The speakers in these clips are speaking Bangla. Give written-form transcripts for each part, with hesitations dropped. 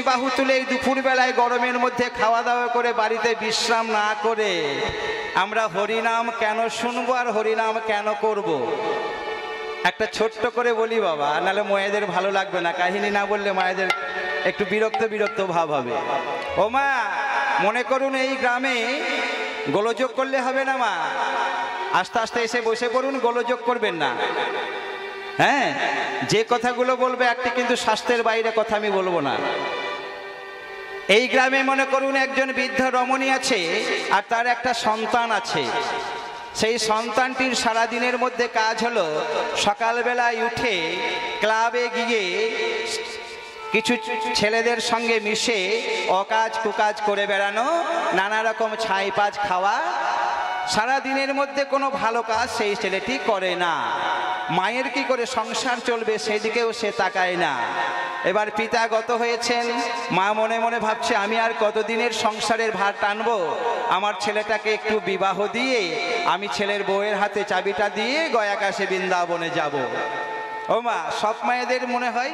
বাহু তুলে এই দুপুরবেলায় গরমের মধ্যে খাওয়া দাওয়া করে বাড়িতে বিশ্রাম না করে আমরা হরিনাম কেন শুনবো আর হরিনাম কেন করব? একটা ছোট্ট করে বলি বাবা, নাহলে মায়েদের ভালো লাগবে না, কাহিনী না বললে মায়েদের একটু বিরক্ত বিরক্ত ভাব হবে। ও মা, মনে করুন এই গ্রামে গোলযোগ করলে হবে না মা, আস্তে আস্তে এসে বসে পড়ুন, গোলযোগ করবেন না। হ্যাঁ, যে কথাগুলো বলবে একটি কিন্তু স্বাস্থ্যের বাইরে কথা আমি বলবো না। এই গ্রামে মনে করুন একজন বৃদ্ধ রমণী আছে আর তার একটা সন্তান আছে। সেই সন্তানটির সারাদিনের মধ্যে কাজ হলো সকালবেলায় উঠে ক্লাবে গিয়ে কিছু ছেলেদের সঙ্গে মিশে অকাজ কুকাজ করে বেড়ানো, নানা রকম ছাইপাজ খাওয়া। সারা দিনের মধ্যে কোনো ভালো কাজ সেই ছেলেটি করে না। মায়ের কি করে সংসার চলবে সেদিকেও সে তাকায় না। এবার পিতা গত হয়েছেন, মা মনে মনে ভাবছে আমি আর কতদিনের সংসারের ভার টানবো, আমার ছেলেটাকে একটু বিবাহ দিয়ে আমি ছেলের বউয়ের হাতে চাবিটা দিয়ে গয়াকাশে বৃন্দাবনে যাব। ও মা, সব মায়েদের মনে হয়।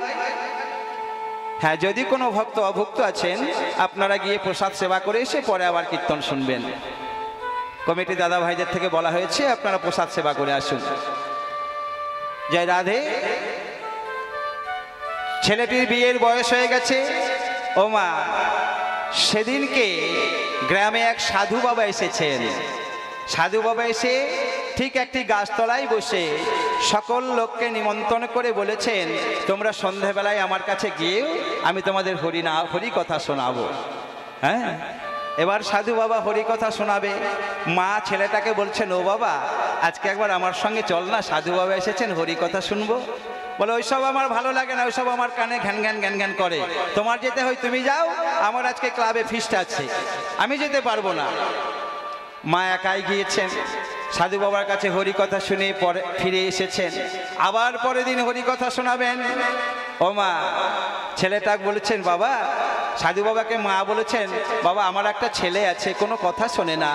হ্যাঁ, যদি কোনো ভক্ত অভুক্ত আছেন আপনারা গিয়ে প্রসাদ সেবা করে এসে পরে আবার কীর্তন শুনবেন। কমিটি দাদা ভাইদের থেকে বলা হয়েছে আপনারা প্রসাদ সেবা করে আসুন। জয় রাধে। ছেলেটির বিয়ের বয়স হয়ে গেছে। ও মা, সেদিনকে গ্রামে এক সাধু বাবা এসেছেন। সাধু বাবা এসে ঠিক একটি গাছতলায় বসে সকল লোককে নিমন্ত্রণ করে বলেছেন, তোমরা সন্ধ্যাবেলায় আমার কাছে গিয়ে আমি তোমাদের হরি কথা শোনাবো। হ্যাঁ, এবার সাধু বাবা হরি কথা শোনাবে। মা ছেলেটাকে বলছেন, ও বাবা, আজকে একবার আমার সঙ্গে চল না, সাধু বাবা এসেছেন, হরি কথা শুনবো। বলে, ওইসব আমার ভালো লাগে না, ওইসব আমার কানে ঘ্যান ঘ্যান ঘ্যান ঘ্যান করে। তোমার যেতে হয় তুমি যাও, আমার আজকে ক্লাবে ফিস্ট আছে, আমি যেতে পারবো না। মা একাই গিয়েছেন, সাধু বাবার কাছে হরি কথা শুনে পরে ফিরে এসেছেন। আবার পরের দিন হরি কথা শোনাবেন। ও মা, ছেলেটা বলেছেন, বাবা, সাধু বাবাকে মা বলেছেন, বাবা আমার একটা ছেলে আছে, কোনো কথা শোনে না,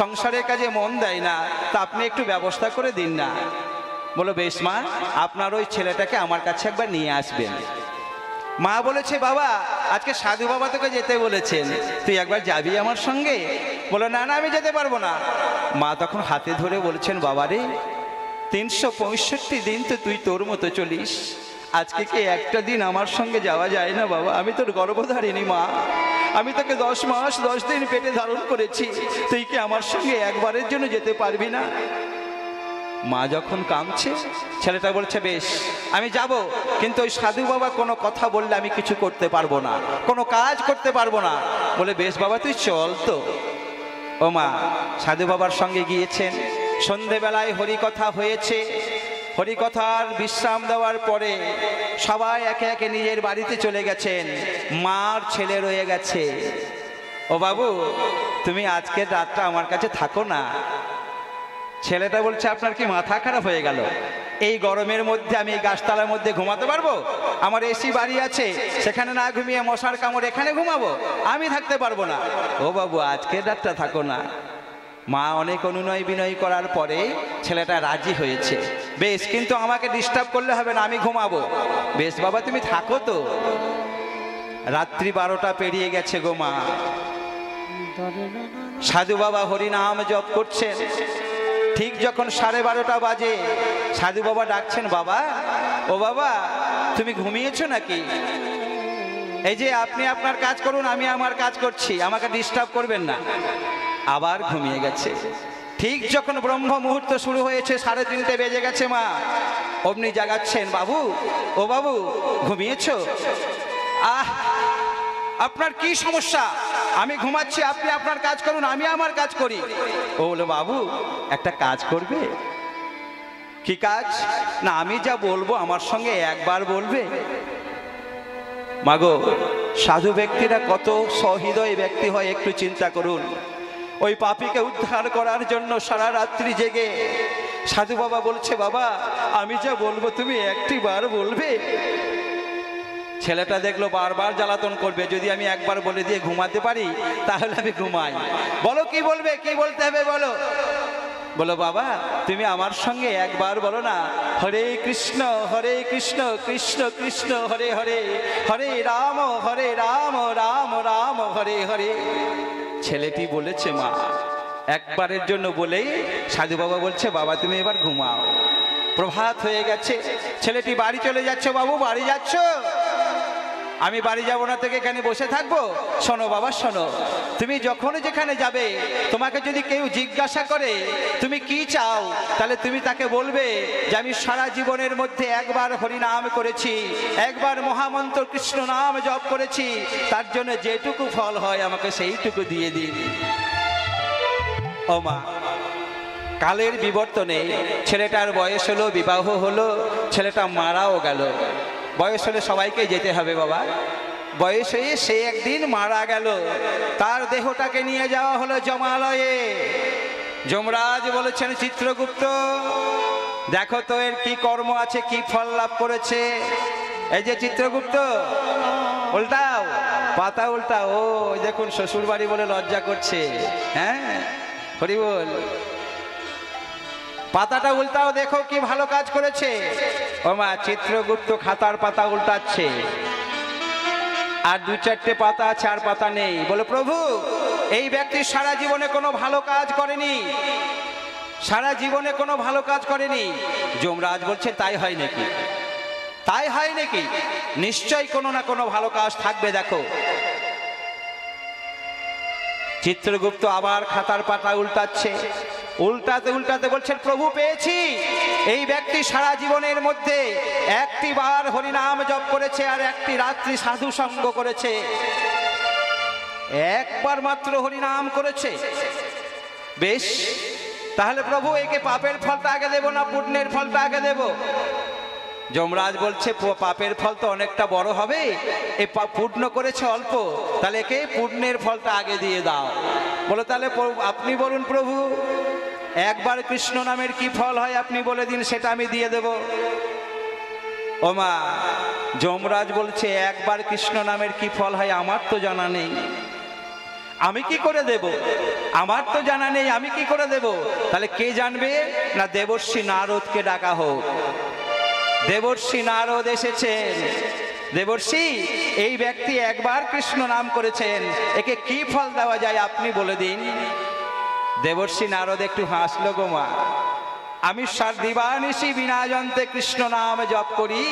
সংসারের কাজে মন দেয় না, তা আপনি একটু ব্যবস্থা করে দিন না। বলো, বেশ মা, আপনার ওই ছেলেটাকে আমার কাছে একবার নিয়ে আসবেন। মা বলেছে, বাবা আজকে সাধু বাবা তোকে যেতে বলেছেন, তুই একবার যাবি আমার সঙ্গে? বলো, না না, আমি যেতে পারবো না। মা তখন হাতে ধরে বলেছেন, বাবা রে, 365 দিন তো তুই তোর মতো চলিস, আজকে কি একটা দিন আমার সঙ্গে যাওয়া যায় না? বাবা, আমি তোর গর্ভধারিণী মা, আমি তোকে 10 মাস 10 দিন পেটে ধারণ করেছি, তুই কি আমার সঙ্গে একবারের জন্য যেতে পারবি না? মা যখন কাঁদছে, ছেলেটা বলছে, বেশ আমি যাব, কিন্তু ওই সাধু বাবা কোনো কথা বললে আমি কিছু করতে পারবো না, কোনো কাজ করতে পারবো না। বলে, বেশ বাবা তুই চল তো। ও মা, সাধু বাবার সঙ্গে গিয়েছেন। সন্ধেবেলায় হরিকথা হয়েছে। হরিকথার বিশ্রাম দেওয়ার পরে সবাই একে একে নিজের বাড়িতে চলে গেছেন। মার ছেলে রয়ে গেছে। ও বাবু, তুমি আজকের রাতটা আমার কাছে থাকো না। ছেলেটা বলছে, আপনার কি মাথা খারাপ হয়ে গেল? এই গরমের মধ্যে আমি এই গাছতলার মধ্যে ঘুমাতে পারবো? আমার এসি বাড়ি আছে, সেখানে না ঘুমিয়ে মশার কামড় এখানে ঘুমাবো? আমি থাকতে পারবো না। ও বাবু, আজকের রাতটা থাকো না। মা অনেক অনুনয় বিনয় করার পরে ছেলেটা রাজি হয়েছে। বেশ, কিন্তু আমাকে ডিস্টার্ব করলে হবে না, আমি ঘুমাবো। বেশ বাবা, তুমি থাকো তো। রাত্রি 12টা পেরিয়ে গেছে গো মা। সাধু বাবা হরিনাম জপ করছেন। ঠিক যখন 12:30 বাজে, সাধু বাবা ডাকছেন, বাবা, ও বাবা, তুমি ঘুমিয়েছো নাকি? এই যে আপনি আপনার কাজ করুন, আমি আমার কাজ করছি, আমাকে ডিস্টার্ব করবেন না। আবার ঘুমিয়ে গেছে। ঠিক যখন ব্রহ্ম মুহূর্ত শুরু হয়েছে, 3:30 বেজে গেছে, মা অমনি জাগাচ্ছেন, বাবু, ও বাবু, ঘুমিয়েছো? আহ, আপনার কি সমস্যা? আমি ঘুমাচ্ছি, আপনি আপনার কাজ করুন, আমি আমার কাজ করি। ও বলে, বাবু একটা কাজ করবে? কি কাজ? না, আমি যা বলবো আমার সঙ্গে একবার বলবে। মাগো, সাধু ব্যক্তিরা কত সহৃদয় ব্যক্তি হয় একটু চিন্তা করুন। ওই পাপীকে উদ্ধার করার জন্য সারা রাত্রি জেগে সাধু বাবা বলছে, বাবা আমি যা বলবো তুমি একটিবার বলবে। ছেলেটা দেখলো বারবার জ্বালাতন করবে, যদি আমি একবার বলে দিয়ে ঘুমাতে পারি তাহলে আমি ঘুমাই। বলো কি বলবে, কি বলতে হবে বলো। বলো বাবা তুমি আমার সঙ্গে একবার বলো না, হরে কৃষ্ণ কৃষ্ণ কৃষ্ণ হরে হরে, হরে রাম রাম রাম হরে হরে। ছেলেটি বলেছে মা, একবারের জন্য বলেই সাধু বাবা বলছে বাবা তুমি এবার ঘুমাও, প্রভাত হয়ে গেছে। ছেলেটি বাড়ি চলে যাচ্ছে। বাবু বাড়ি যাচ্ছ? আমি বাড়ি যাব না, থেকে এখানে বসে থাকবো? শোনো বাবা শোনো, তুমি যখন যেখানে যাবে তোমাকে যদি কেউ জিজ্ঞাসা করে তুমি কি চাও, তাহলে তুমি তাকে বলবে যে আমি সারা জীবনের মধ্যে একবার হরিনাম করেছি, একবার মহামন্ত্র কৃষ্ণ নাম জপ করেছি, তার জন্য যেটুকু ফল হয় আমাকে সেইটুকু দিয়ে দিন। ও মা, কালের বিবর্তনে ছেলেটার বয়স হলো, বিবাহ হলো, ছেলেটা মারাও গেল। বয়স হলে সবাইকে যেতে হবে বাবা। বয়স হয়ে সে একদিন মারা গেল। তার দেহটাকে নিয়ে যাওয়া হলো যমালয়ে। যমরাজ বলেছেন চিত্রগুপ্ত দেখো তো এর কি কর্ম আছে, কি ফল লাভ করেছে। এই যে চিত্রগুপ্ত, উল্টাও পাতা উল্টাও। ও দেখুন শ্বশুর বাড়ি বলে লজ্জা করছে। হ্যাঁ হরি বল, পাতাটা উল্টাও, দেখো কি ভালো কাজ করেছে। ও মা, চিত্রগুপ্ত খাতার পাতা উল্টাচ্ছে, আর দু চারটে পাতা আছে আর পাতা নেই। বলে প্রভু এই ব্যক্তি সারা জীবনে কোনো ভালো কাজ করেনি, সারা জীবনে কোনো ভালো কাজ করেনি। যমরাজ বলছে তাই হয় নাকি? তাই হয় নাকি? নিশ্চয়ই কোনো না কোনো ভালো কাজ থাকবে। দেখো চিত্রগুপ্ত আবার খাতার পাতা উল্টাচ্ছে, উল্টাতে উল্টাতে বলছেন প্রভু পেয়েছি, এই ব্যক্তি সারা জীবনের মধ্যে একটি বার হরিনাম জপ করেছে আর একটি রাত্রি সাধু সঙ্গ করেছে। একবার মাত্র হরিনাম করেছে। বেশ, তাহলে প্রভু একে পাপের ফলটা আগে দেব না পুণ্যের ফলটা আগে দেব? যমরাজ বলছে পাপের ফল তো অনেকটা বড় হবে, এ পুণ্য করেছে অল্প, তাহলে একে পুণ্যের ফলটা আগে দিয়ে দাও। বলো তাহলে আপনি বলুন প্রভু একবার কৃষ্ণ নামের কি ফল হয় আপনি বলে দিন, সেটা আমি দিয়ে দেব। ও মা, যমরাজ বলছে একবার কৃষ্ণ নামের কি ফল হয় আমার তো জানা নেই, আমি কি করে দেব? আমার তো জানা নেই, আমি কি করে দেব? তাহলে কে জানবে? না দেবর্ষি নারদকে ডাকা হোক। দেবর্ষি নারদ এসেছেন। দেবর্ষি এই ব্যক্তি একবার কৃষ্ণ নাম করেছেন, একে কি ফল দেওয়া যায় আপনি বলে দিন। দেবর্ষি নারদ একটু হাসলো গো মা, আমি দিবানিশি বিনা যন্ত্রে কৃষ্ণ নাম জপ করি,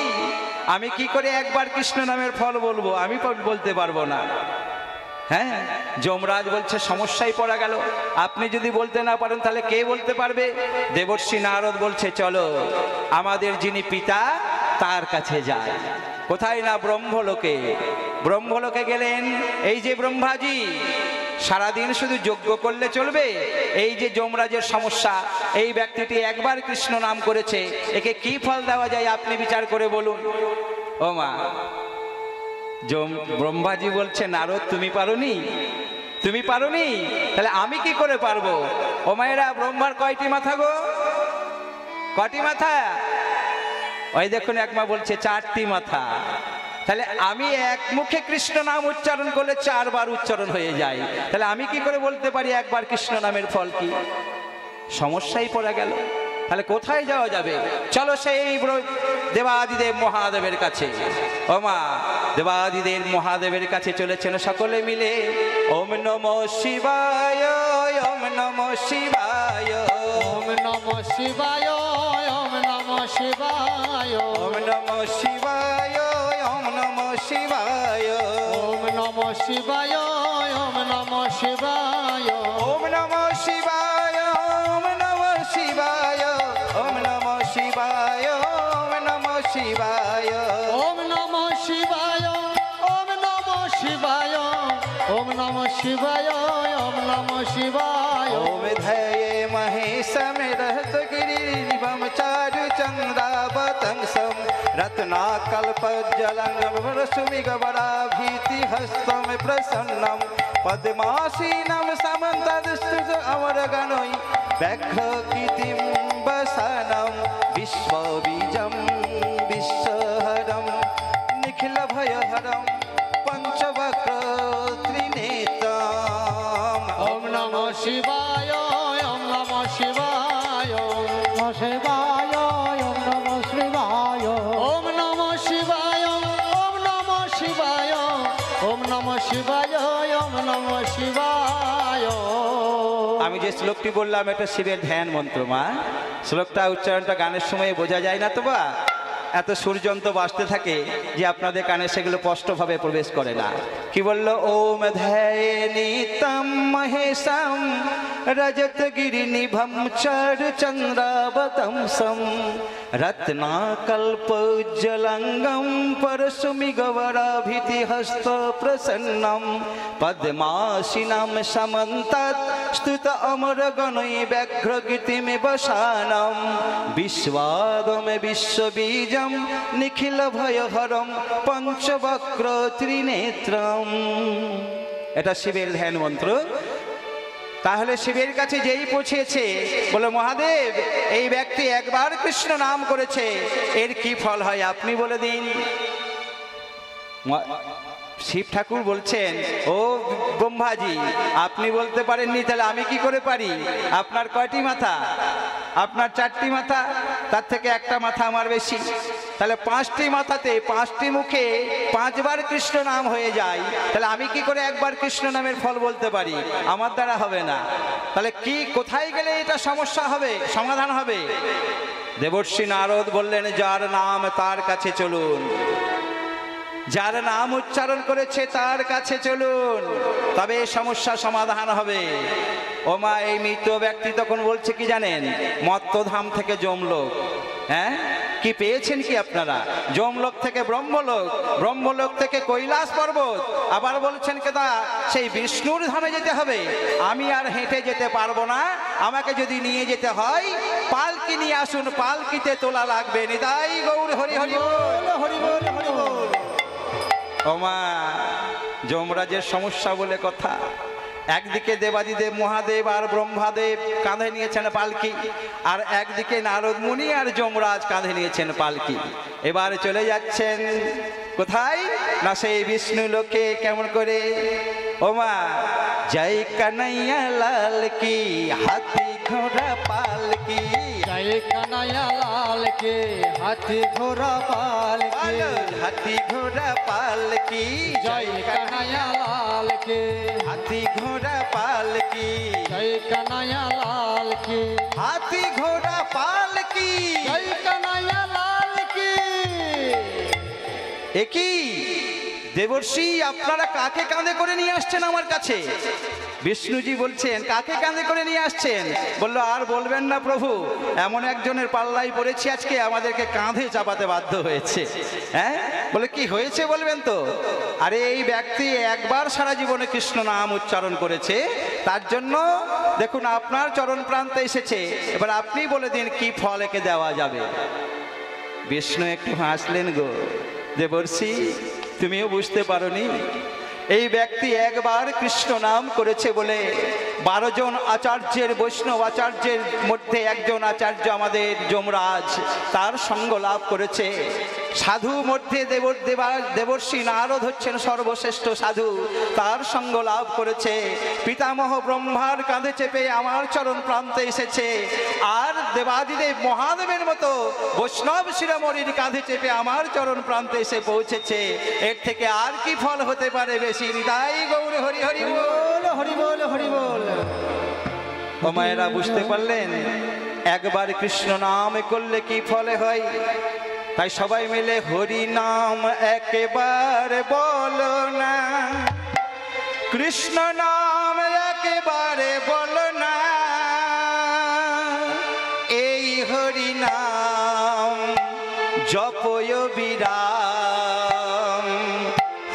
আমি কি করে একবার কৃষ্ণ নামের ফল বলবো? আমি বলতে পারবো না। হ্যাঁ, যমরাজ বলছে সমস্যায় পড়া গেল, আপনি যদি বলতে না পারেন তাহলে কে বলতে পারবে? দেবর্ষি নারদ বলছে চলো আমাদের যিনি পিতা তার কাছে যায়। কোথায় না ব্রহ্মলোকে। ব্রহ্মলোকে গেলেন। এই যে ব্রহ্মাজি, সারাদিন শুধু যজ্ঞ করলে চলবে? এই যে যমরাজের সমস্যা, এই ব্যক্তিটি একবার কৃষ্ণ নাম করেছে, একে কি ফল দেওয়া যায় আপনি বিচার করে বলুন। ও মা, ব্রহ্মাজি বলছে নারদ তুমি পারোনি, তুমি পারোনি, তাহলে আমি কি করে পারবো? ও মায়েরা, ব্রহ্মার কয়টি মাথা গো? কটি মাথা? ওই দেখুন এক মা বলছে 4টি মাথা। তাহলে আমি এক মুখে কৃষ্ণ নাম উচ্চারণ করলে 4 বার উচ্চারণ হয়ে যায়, তাহলে আমি কি করে বলতে পারি একবার কৃষ্ণ নামের ফল কি? সমস্যায় পড়া গেল। তাহলে কোথায় যাওয়া যাবে? চলো সেই দেবাদিদেব মহাদেবের কাছে। ও মা, দেবাদিদেব মহাদেবের কাছে চলেছেন সকলে মিলে। ওম নমঃ শিবায়, ওম নমঃ শিবায়, ওম নমঃ শিবায়, ওম নমঃ শিবায়, ওম নমঃ শিবায়, ওম নমঃ শিবায়, ওম নমঃ শিবায়, ওম নমঃ শিবায়, ওম নমঃ শিবায়, ওম নমঃ শিবায়, ওম নমঃ শিবায়, ওম নমঃ শিবায়, ওম নমঃ শিবায়, ওম নমঃ শিবায়, ওম নমঃ শিবায়, ওম নমঃ শিবায়, ওম ধয়ে মহেশমিরহত গিরিবম চারু চন্দ্রাবতংসম রত্নাকল্পজ্জলঙ্গম রসুমিগবরাভীতি হস্তম প্রসন্নম পদ্মাসীনম সমন্তদস্তুত অমরগণৈ ব্যাঘ্র কীর্তিম বসনম বিশ্ববীজম বিশ্বহরম নিখিল ভয়হরম পঞ্চবক্র ত্রিনেত্রম। ওম নমঃ শিবায়, ওম নমঃ শিবায়, শিবায় ওম নমঃ শিবায় ওম নমঃ শিবায় ওম নমঃ শিবায় ওম নমঃ শিবায় ওম নমঃ শিবায়। আমি যে শ্লোকটি বললাম এটা শিবের ধ্যান মন্ত্র মা। শ্লোকটা উচ্চারণটা গানের সময় বোঝা যায় না তো বা, এত সুরযন্ত্র বাজতে থাকে যে আপনাদের কানে সেগুলো স্পষ্টভাবে প্রবেশ করে না। কি বলল? ওম ধ্যানিতম মহেশম রজত গিরিনিভম চর চন্দ্রাবতংসম রত্নাকল্পোজ্জ্বলঙ্গম পরশুমি গৌরাভিতি হস্ত প্রসন্নম পদ্মাসিনাম সমন্তাৎ স্তুত অমর গণৈ ব্যাঘ্র গীতিমে বসানম বিশ্বাদম বিশ্ববীজম নিখিল ভয়হরম পঞ্চবক্র ত্রিনেত্রম। এটা শিবের ধ্যান মন্ত্র। তাহলে শিবের কাছে যেই পৌঁছেছে বলে, মহাদেব এই ব্যক্তি একবার কৃষ্ণ নাম করেছে, এর কি ফল হয় আপনি বলে দিন। শিব ঠাকুর বলছেন, ও ব্রহ্মাজি আপনি বলতে পারেননি, তাহলে আমি কি করে পারি? আপনার কয়টি মাথা? আপনার 4টি মাথা, তার থেকে একটা মাথা আমার বেশি, তাহলে 5টি মাথাতে 5টি মুখে 5 বার কৃষ্ণ নাম হয়ে যায়, তাহলে আমি কি করে একবার কৃষ্ণ নামের ফল বলতে পারি? আমার দ্বারা হবে না। তাহলে কি, কোথায় গেলে এটা সমস্যা হবে, সমাধান হবে? দেবর্ষি নারদ বললেন, যার নাম তার কাছে চলুন, যার নাম উচ্চারণ করেছে তার কাছে চলুন, তবে সমস্যা সমাধান হবে। ও মা, এই মৃত ব্যক্তি তখন বলছে কি জানেন? মত্তধাম থেকে যমলোক। হ্যাঁ, কি পেয়েছেন কি আপনারা? যমলোক থেকে ব্রহ্মলোক, ব্রহ্মলোক থেকে কৈলাস পর্বত, আবার বলছেন কেদা সেই বিষ্ণুর ধামে যেতে হবে। আমি আর হেঁটে যেতে পারবো না, আমাকে যদি নিয়ে যেতে হয় পালকি নিয়ে আসুন, পালকিতে তোলা লাগবে। নিতাই গৌর হরি হরি বল, হরি বল, হরি বল। ওমা, যমরাজের সমস্যা বলে কথা। একদিকে দেবাদিদেব মহাদেব আর ব্রহ্মাদেব কাঁধে নিয়েছেন পালকি, আর একদিকে নারদ মুনি আর যমরাজ কাঁধে নিয়েছেন পালকি। এবার চলে যাচ্ছেন কোথায় না সেই বিষ্ণু লোকে। কেমন করে? ওমা, জয় কানাইয়া লাল কি হাতি ঘোড়া পালকি, জয় কানাইয়া লাল কে হাতি ঘোড়া পালকি, হাতি ঘোড়া পালকি, জয় কানাইয়া লাল কে হাতি ঘোড়া পালকি, জয় কানাইয়া লাল কে হাতি ঘোড়া পালকি। জয় কানাইয়া লাল কে। একই দেবর্ষি, আপনারা কাকে কাঁধে করে নিয়ে আসছেন আমার কাছে? বিষ্ণুজি বলছেন, কাকে কাঁধে করে নিয়ে আসছেন? বললো, আর বলবেন না প্রভু, এমন একজনের পাল্লাই পড়েছি আজকে, আমাদেরকে কাঁধে চাপাতে বাধ্য হয়েছে। হ্যাঁ, বলে কি হয়েছে বলবেন তো? আরে এই ব্যক্তি একবার সারা জীবনে কৃষ্ণ নাম উচ্চারণ করেছে, তার জন্য দেখুন আপনার চরণ প্রান্তে এসেছে। এবার আপনি বলে দিন কি ফল একে দেওয়া যাবে। বিষ্ণু একটু হাসলেন, গো দেবর্ষি তুমিও বুঝতে পারোনি, এই ব্যক্তি একবার কৃষ্ণ নাম করেছে বলে 12 জন আচার্যের, বৈষ্ণব আচার্যের মধ্যে একজন আচার্য আমাদের যমরাজ, তার সঙ্গ লাভ করেছে। সাধু মধ্যে দেবর্ষি নারদ হচ্ছেন সর্বশ্রেষ্ঠ সাধু, তার সঙ্গ লাভ করেছে। পিতামহ ব্রহ্মার কাঁধে চেপে আমার চরণ প্রান্তে এসেছে, আর দেবাদিদেব মহাদেবের মতো বৈষ্ণব শিরোমণির কাঁধে চেপে আমার চরণ প্রান্তে এসে পৌঁছেছে। এর থেকে আর কি ফল হতে পারে বেশি? তাই গৌর হরি হরি বল, হরি বল, হরি বল। ও মায়েরা, বুঝতে পারলেন একবার কৃষ্ণ নাম করলে কি ফলে হয়? তাই সবাই মিলে হরি নাম একবার বলো না, কৃষ্ণ নাম একেবারে বলো না, এই হরি নাম জপয় বিরাম,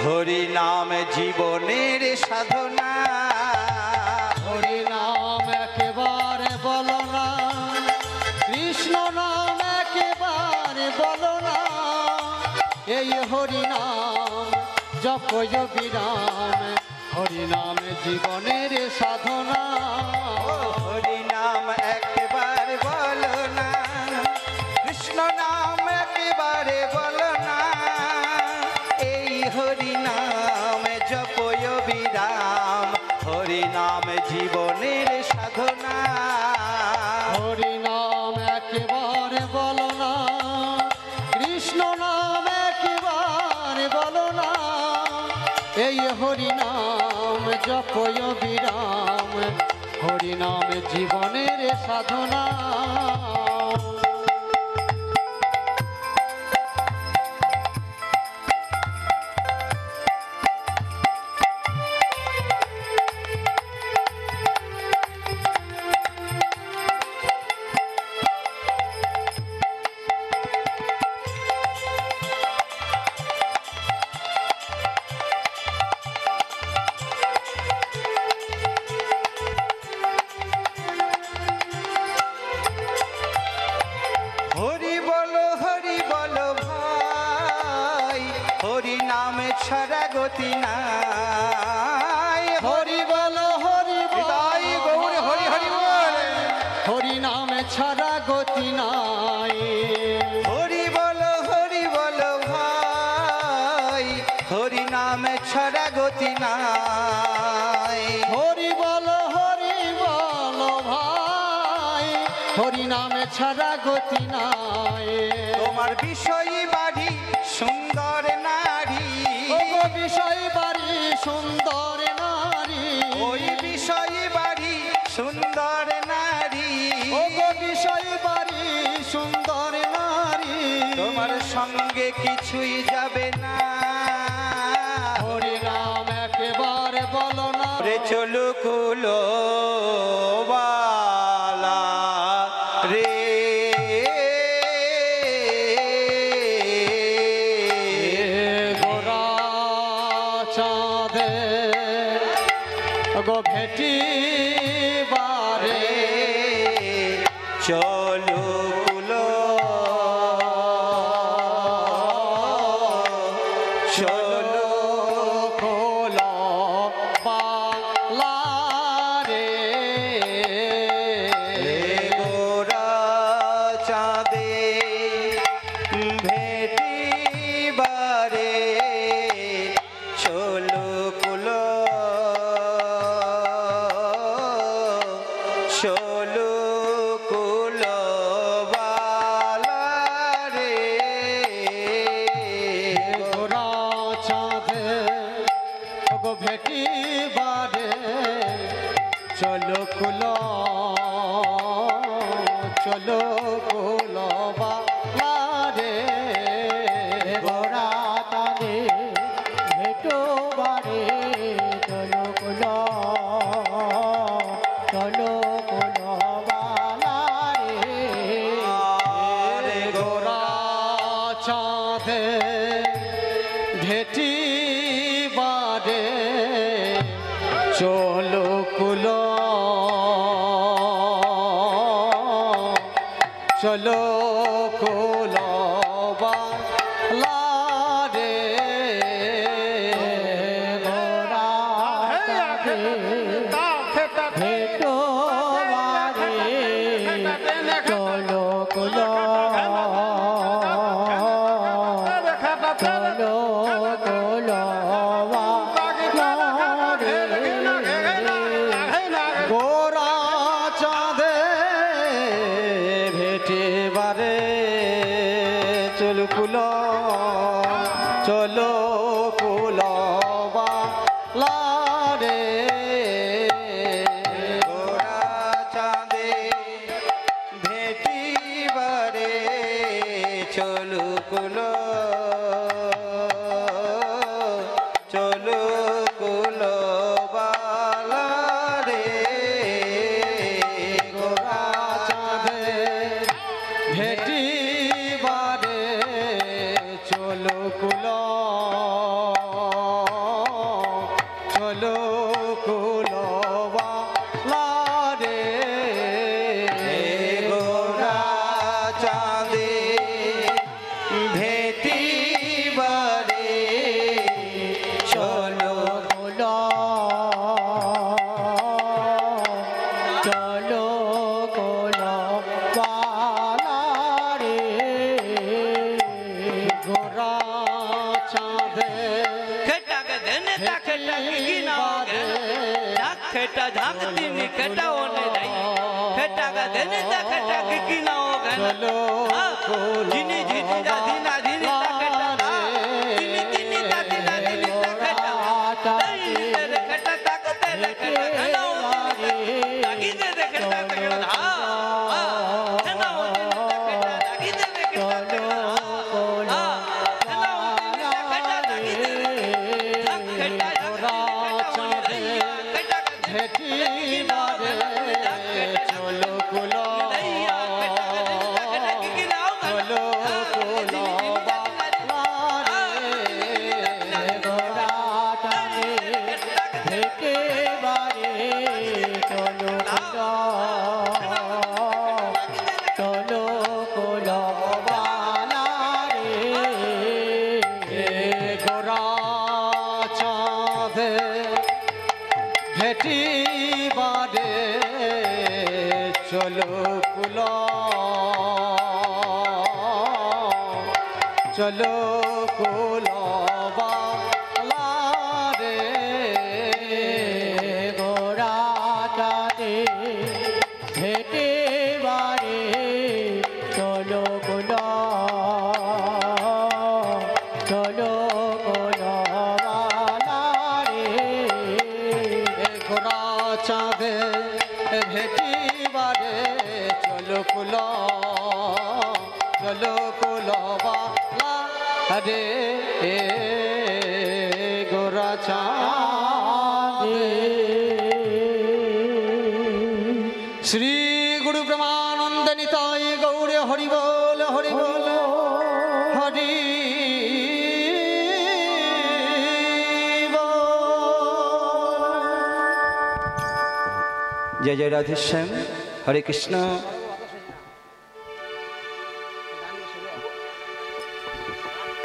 হরি নাম জীবনের সাধনা। হরি নাম একেবারে বলো না, কৃষ্ণ নাম একেবারে বলো না, এই হরি নাম জপয় বিরাম, হরি নাম জীবনের সাধনা। হরি নাম একবার বলো না, কৃষ্ণ নাম একেবারে বলো না, এই হরি নাম জপয় বিরাম, হরি নাম জীবনের সাধনা। হরি নাম একেবারে হরি নাম জপয় বিরাম, হরি নাম জীবনের সাধনা। হরি বলো ভাই, হরি নামে ছাড়া গতি নাই। হরি বল তাই গৌর হরি হরি বল। হরি নামে ছাড়া গতি নাই। হরি বলো ভাই, হরি নামে ছাড়া গতি নাই। হরি বল ভাই, হরি নামে ছাড়া গতি নাই। তোমার বিষয় বাড়ি সুন্দর নারী, ওগো বিষয় বাড়ি সুন্দর নারী, ওই বিষয় বাড়ি সুন্দর নারী। ওগো বিষয় বাড়ি সুন্দর নারী। তোমার সঙ্গে কিছুই যাবে না। হরি নাম একেবারে বলো না। রে চলো কুলো বালা রে, গোরা চাঁদে গো ভেটি বারে চলো কুলো চলো কোলো বালা রে গোরা চাঁদে ভেটি বারে চলো কুলো চলো কুলো বালা রে। গোরা চাঁদে গো ভেটি বারে চলো কুলো চলো কুলো বালা রে। গোরা চাঁদে ভেটো বারে চলো কুলো চলো কুলো বালা রে। আরে গোরা চাঁদে ভেটি বারে চলো কুলো চলো কুলো বালা রে। গোরা চাঁদে ভেটো বারে চলো কুলো চলো কুলো বালা রে। গোরা চাঁদে ভেটে বারে চলো কুলো চলো কুলো বালা রে। গোরা চাঁদে ভেটি বারে চলো কুলো চলো কুলো বালা রে। গোরা চাঁদে ভেটি বারে চলো কুলো চলো কুলো বালা রে। গোরা চাঁদে ভেটি বারে চলো কুলো চলো কুলো বালা রে। গোরা চাঁদে খেটাকে দেনে তা খেটা কি না হোগে ঝাক খেটা ঝাক দিনি খেটা ওনে যাই খেটাকে দেনে তা খেটা কি না হোগে চলো জিনি জিনি দা দিনা দিনি তা খেটা দিনি দিনি তা দিনা দিনি তা খেটা খেটা খেটা ও দাগি দে দে খেটা খেটা ধা খেটা ও খেটা দাগি দে দে খেটা খেটা ধা খেটা ও খেটা দাগি দে খেটা গোরা চাঁদে ভেটি বারে চলো কুলো চলো কুলো গোরা চাঁদে ভেটি বারে চলো কুলো চলো কুলো বালা রে গোরা চাঁদে ভেটি বারে চলো কুলো চলো কুলো বালা রে গোরা চাঁদে ভেটি বারে চলো কুলো চলো কুলো বালা রে গোরা চাঁদে ভেটি বারে চলো কুলো চলো কুলো বালা রে গোরা চাঁদে শ্রী গুরু প্রেমানন্দ নিতাই গৌরে হরি বল হরি বল হরি জয় জয় রাধেশ্যাম, হরে কৃষ্ণ।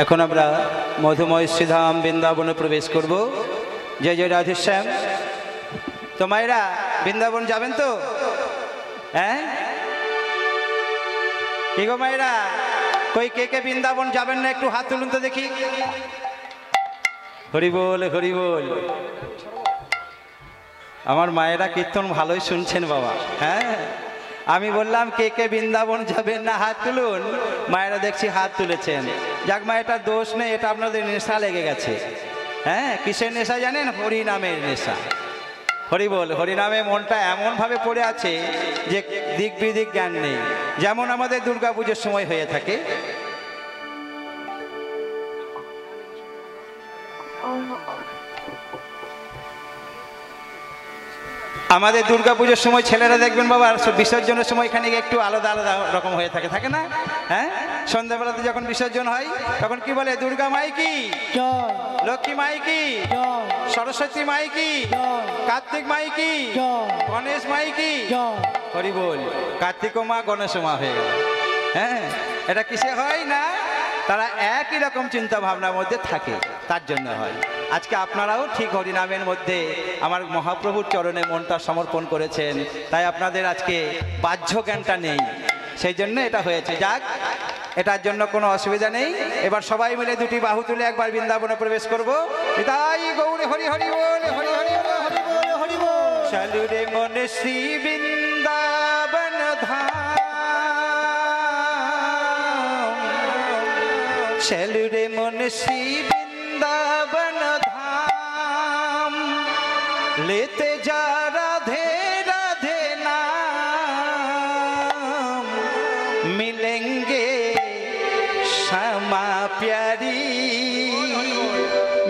এখন আমরা মধুময় শ্রীধাম বৃন্দাবনে প্রবেশ করব। জয় জয় রাধেশ্যাম। তো মায়েরা বৃন্দাবন যাবেন তো? হ্যাঁ কি গো মায়েরা, কই কে কে বৃন্দাবন যাবেন না একটু হাত তুলুন তো দেখি। হরি বল হরি বল। আমার মায়েরা কীর্তন ভালোই শুনছেন বাবা। হ্যাঁ আমি বললাম কে কে বৃন্দাবন যাবেন না হাত তুলুন, মায়েরা দেখছি হাত তুলেছেন। যাক মা, এটা দোষ নেই, এটা আপনাদের নেশা লেগে গেছে। হ্যাঁ কিসের নেশা জানেন? হরি নামের নেশা। হরি বল। হরি নামে মনটা এমনভাবে পড়ে আছে যে দিক বিদিক জ্ঞান নেই। যেমন আমাদের দুর্গাপুজোর সময় হয়ে থাকে, আমাদের দুর্গাপুজোর সময় ছেলেরা দেখবেন বাবা বিসর্জনের সময় এখানে একটু আলাদা আলাদা রকম হয়ে থাকে, থাকে না? হ্যাঁ সন্ধ্যাবেলাতে যখন বিসর্জন হয় তখন কি বলে? দুর্গা মাই কি, লক্ষ্মী মাই কি, সরস্বতী মাই কি, কার্তিক মাই কি, গণেশ মাই কি। হরি বল। কার্তিক মা গণেশ মা হয়ে গেল। হ্যাঁ এটা কিসে হয় না? তারা একই রকম চিন্তা ভাবনার মধ্যে থাকে, তার জন্য হয়। আজকে আপনারাও ঠিক হরিনামের মধ্যে আমার মহাপ্রভুর চরণে মনটা সমর্পণ করেছেন, তাই আপনাদের আজকে বাহ্য জ্ঞানটা নেই, সেই জন্য এটা হয়েছে। যাক, এটার জন্য কোনো অসুবিধা নেই। এবার সবাই মিলে দুটি বাহু তুলে একবার বৃন্দাবনে প্রবেশ করব। তাই গৌরে হরি হরি বল হরি হরি বল হরি বল হরি বল। চলু রে মন শ্রী বৃন্দাবন ধাম, চলু রে মন শ্রী বৃন্দাবন ধাম, लेते जा राधे राधे नाम, मिलेंगे श्यामा प्यारी,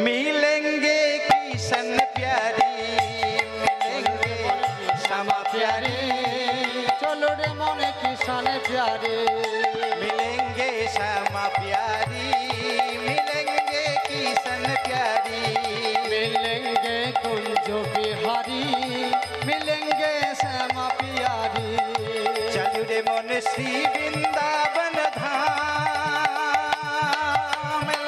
मिलेंगे किशन प्यारी, मिलेंगे श्यामा प्यारी। चलो रे मने किशन प्यारे, मिलेंगे श्यामा प्यारी, मिलेंगे किशन प्यारी, मिलेंगे कुंज बिहारी, मिलेंगे श्यामा प्यारी। चलू रे मन श्री वृंदावन धाम,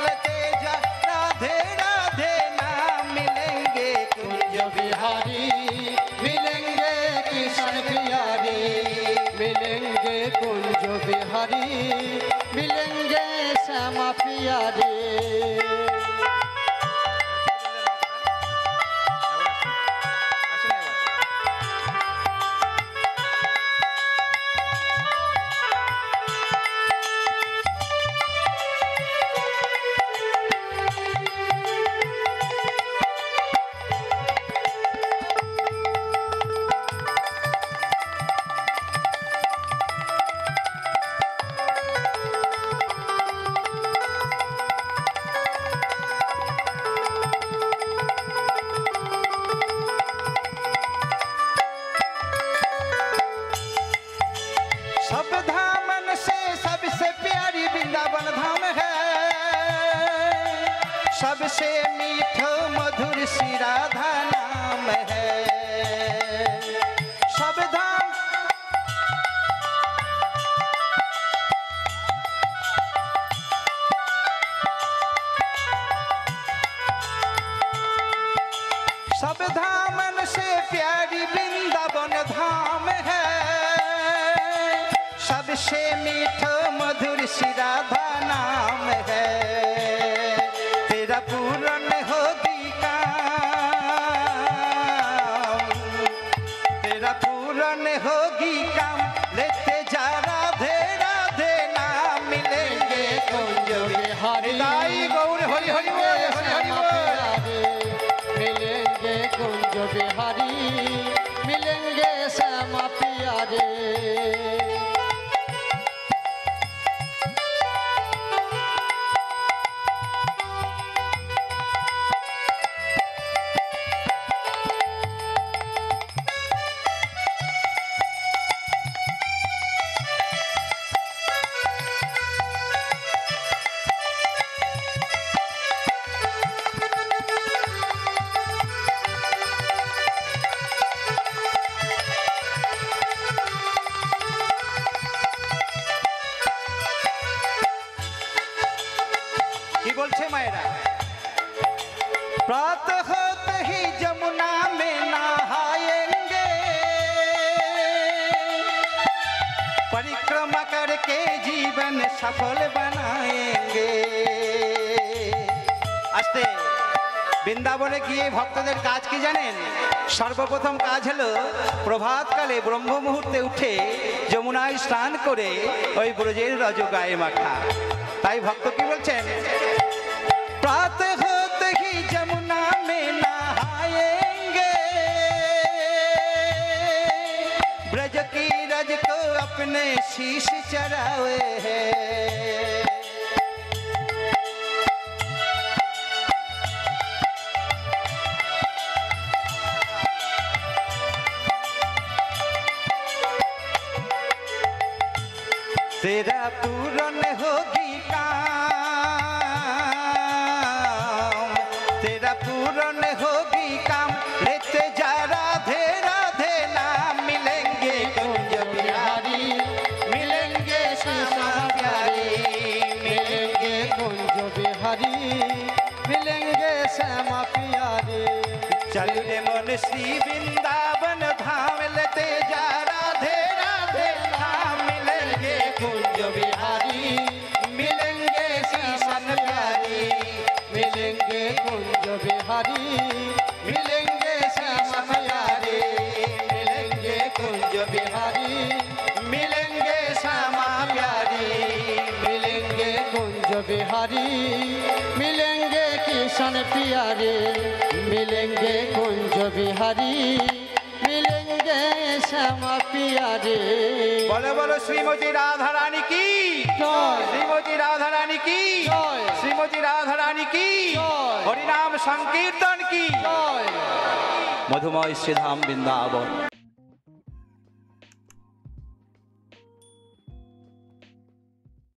लेते जा राधे राधे नाम, मिलेंगे कुंज बिहारी, मिलेंगे किशन प्यारी, मिलेंगे कुंज बिहारी, मिलेंगे श्यामा प्यारी। वृंदावन धाम है, सबसे मीठो मधुर श्री राधा नाम है। सब धाम सब धामन से प्यारी वृंदावन धाम है, सबसे मीठो मधुर श्री राधा नाम है। तेरा पूर्ण होगी काम, तेरा पूर्ण होगी काम, लेते जा राधे राधे नाम मिलेंगे कुंज बिहारी गाई गौर हरि हरि बोल, हरि हरि बोल। मिलेंगे कुंज बिहारी, मिलेंगे श्यामा प्यारे। কি বলছে মায়েরা? प्रातः होते ही जमुना में नहाएंगे, परिक्रमा करके जीवन सफल बनाएंगे। আস্তে বৃন্দাবনে গিয়ে ভক্তদের কাজ কি জানেন? সর্বপ্রথম কাজ হলো প্রভাতকালে ব্রহ্ম মুহূর্তে উঠে যমুনায় স্নান করে ওই ব্রজের রজ গায়ে মাখা। তাই ভক্ত কি বলছেন? प्रातः होते ही जमुना में नहाएंगे, ब्रज की रज को अपने शीश चढ़ाए हैं। तेरा पूर्ण होगी काम, तेरा पूर्ण होगी काम, लेते जा राधे राधे नाम मिलेंगे कुंज बिहारी, मिलेंगे श्यामा प्यारी, मिलेंगे कुंज बिहारी, मिलेंगे श्यामा प्यारे। चल रे मन श्री वृंदावन धाम, लेते जा राधे राधे नाम मिलेंगे कुंज बिहारी, मिलेंगे श्यामा प्यारी, मिलेंगे कुंज बिहारी, मिलेंगे श्यामा प्यारे। मिलेंगे कुंज बिहारी, मिलेंगे श्यामा प्यारी, मिलेंगे कुंज बिहारी, मिलेंगे किशन प्यारे। मिलेंगे कुंज बिहारी, मिलेंगे श्यामा प्यारे। बोलो बोलो श्रीमती राधा रानी की जय। श्रीमती राधा रानी की जय। श्रीमती राधा रानी की जय। हरिनाम संकीर्तन की जय। मधुमय श्रीधाम वृंदावन।